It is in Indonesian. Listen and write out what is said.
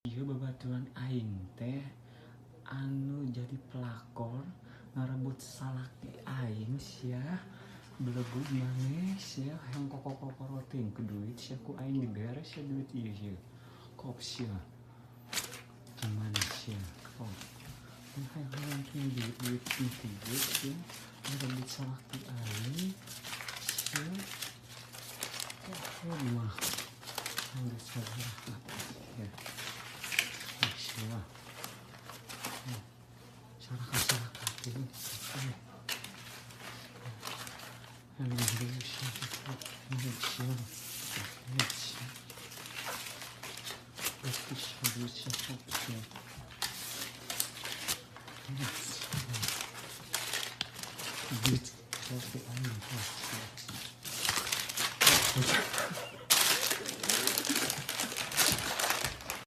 Ieu babaturan aing teh anu jadi pelakor ngarebut salaki aing sia belegud maneh sia hayang kokok-kokoroting ke duit sia ku aing diberes sia duit ieu kok sia gimana sia kok hayang duit sia ngarebut salaki aing sia kok mah harus sabar ya sia masyarakat ini Indonesia Indonesia